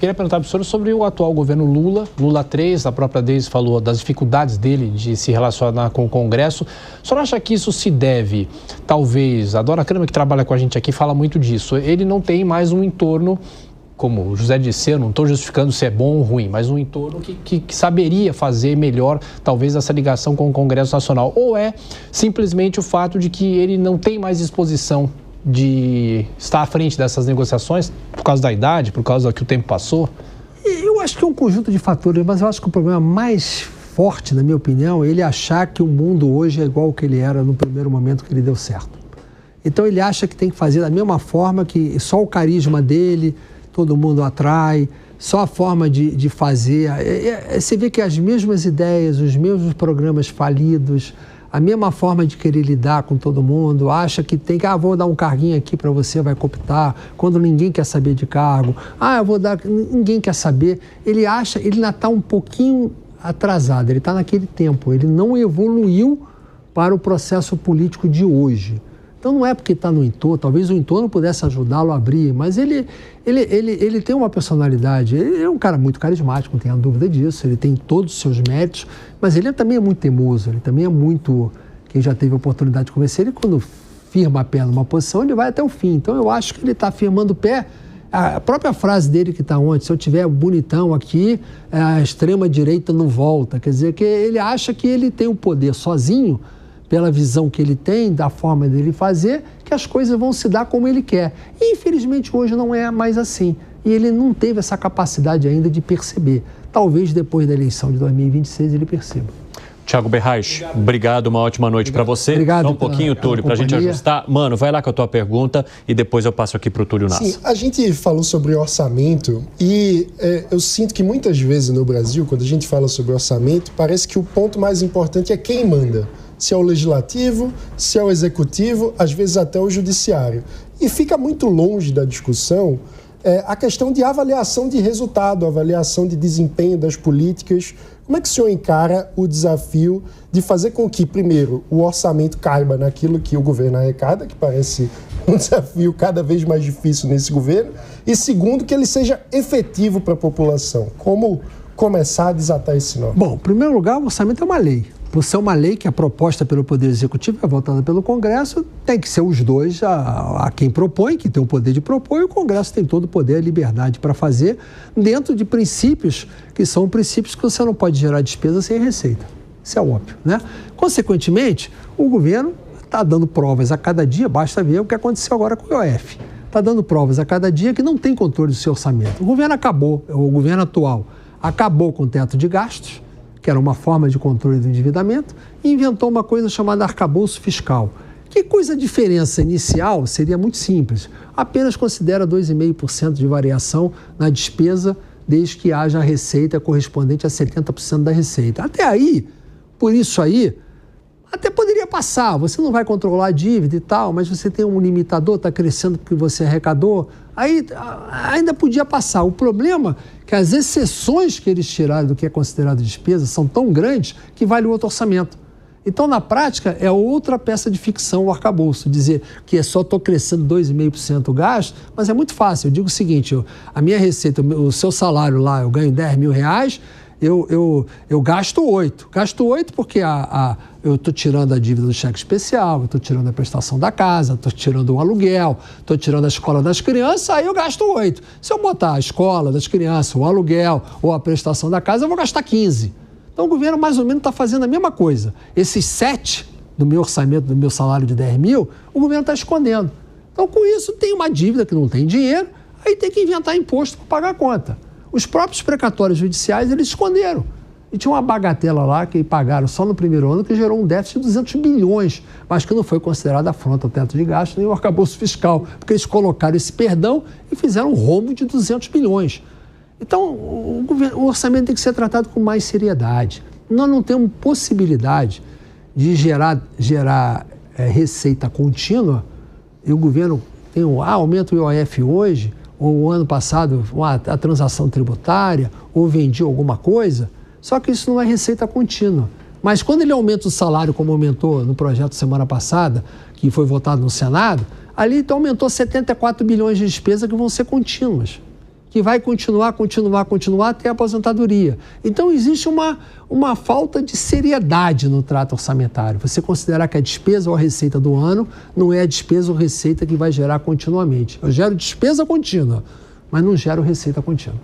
queria perguntar para o senhor sobre o atual governo Lula 3, a própria Deise falou das dificuldades dele de se relacionar com o Congresso. O senhor acha que isso se deve, talvez, a Dora Kramer, que trabalha com a gente aqui, fala muito disso, ele não tem mais um entorno, como o José disse, eu não estou justificando se é bom ou ruim, mas um entorno que saberia fazer melhor, talvez, essa ligação com o Congresso Nacional? Ou é simplesmente o fato de que ele não tem mais disposição de estar à frente dessas negociações por causa da idade, por causa que o tempo passou? Eu acho que é um conjunto de fatores, mas eu acho que o problema mais forte, na minha opinião, é ele achar que o mundo hoje é igual ao que ele era no primeiro momento que ele deu certo. Então ele acha que tem que fazer da mesma forma, que só o carisma dele todo mundo atrai, só a forma de fazer. Você vê que as mesmas ideias, os mesmos programas falidos, a mesma forma de querer lidar com todo mundo, acha que tem que, vou dar um carguinho aqui para você, vai cooptar, quando ninguém quer saber de cargo, eu vou dar, ninguém quer saber. Ele acha, ele ainda está um pouquinho atrasado, ele está naquele tempo, ele não evoluiu para o processo político de hoje. Então não é porque está no entorno, talvez o entorno pudesse ajudá-lo a abrir, mas ele tem uma personalidade, ele é um cara muito carismático, não tenha dúvida disso, ele tem todos os seus méritos, mas ele também é muito teimoso, ele também é muito, quem já teve a oportunidade de conhecer, ele quando firma a pé numa posição, ele vai até o fim. Então eu acho que ele está firmando o pé. A própria frase dele que está ontem, se eu tiver bonitão aqui, a extrema-direita não volta, quer dizer que ele acha que ele tem o poder sozinho, pela visão que ele tem, da forma dele fazer, que as coisas vão se dar como ele quer. E, infelizmente, hoje não é mais assim. E ele não teve essa capacidade ainda de perceber. Talvez depois da eleição de 2026 ele perceba. Tiago Berrais, obrigado, uma ótima noite para você. Obrigado. Só um pouquinho, Túlio, para a gente ajustar. Mano, vai lá com a tua pergunta e depois eu passo aqui para o Túlio Nassa. Sim, a gente falou sobre orçamento e eu sinto que muitas vezes no Brasil, quando a gente fala sobre orçamento, parece que o ponto mais importante é quem manda. Se é o legislativo, se é o executivo, às vezes até o judiciário. E fica muito longe da discussão a questão de avaliação de resultado, avaliação de desempenho das políticas. Como é que o senhor encara o desafio de fazer com que, primeiro, o orçamento caiba naquilo que o governo arrecada, que parece um desafio cada vez mais difícil nesse governo, e segundo, que ele seja efetivo para a população? Como começar a desatar esse nó? Bom, em primeiro lugar, o orçamento é uma lei. Por ser uma lei que é proposta pelo Poder Executivo e é votada pelo Congresso, tem que ser os dois a quem propõe, que tem o poder de propor, e o Congresso tem todo o poder e liberdade para fazer, dentro de princípios que são princípios que você não pode gerar despesa sem receita. Isso é óbvio, né? Consequentemente, o governo está dando provas a cada dia, basta ver o que aconteceu agora com o IOF. Está dando provas a cada dia que não tem controle do seu orçamento. O governo atual acabou com o teto de gastos, que era uma forma de controle do endividamento, e inventou uma coisa chamada arcabouço fiscal. Que coisa, a diferença inicial seria muito simples. Apenas considera 2,5% de variação na despesa, desde que haja a receita correspondente a 70% da receita. Até aí, por isso aí, até poderia passar. Você não vai controlar a dívida e tal, mas você tem um limitador, está crescendo porque você arrecadou, aí ainda podia passar. O problema é que as exceções que eles tiraram do que é considerado despesa são tão grandes que vale o outro orçamento. Então, na prática, é outra peça de ficção o arcabouço, dizer que é só estou crescendo 2,5% o gasto, mas é muito fácil. Eu digo o seguinte, a minha receita, o seu salário lá, eu ganho R$10 mil, eu gasto 8. Gasto 8 porque eu estou tirando a dívida do cheque especial, estou tirando a prestação da casa, estou tirando o aluguel, estou tirando a escola das crianças, aí eu gasto 8. Se eu botar a escola das crianças, o aluguel ou a prestação da casa, eu vou gastar 15. Então o governo mais ou menos está fazendo a mesma coisa. Esses 7 do meu orçamento, do meu salário de 10 mil, o governo está escondendo. Então com isso tem uma dívida que não tem dinheiro, aí tem que inventar imposto para pagar a conta. Os próprios precatórios judiciais, eles esconderam. E tinha uma bagatela lá que pagaram só no primeiro ano que gerou um déficit de 200 bilhões, mas que não foi considerada afronta ao teto de gasto nem o arcabouço fiscal, porque eles colocaram esse perdão e fizeram um rombo de 200 bilhões. Então, o orçamento tem que ser tratado com mais seriedade. Nós não temos possibilidade de gerar receita contínua e o governo tem aumenta o IOF hoje, ou o ano passado a transação tributária, ou vendia alguma coisa, só que isso não é receita contínua. Mas quando ele aumenta o salário, como aumentou no projeto semana passada, que foi votado no Senado, ali então aumentou 74 bilhões de despesas que vão ser contínuas. que vai continuar até a aposentadoria. Então, existe uma falta de seriedade no trato orçamentário. Você considerar que a despesa ou a receita do ano não é a despesa ou receita que vai gerar continuamente. Eu gero despesa contínua, mas não gero receita contínua.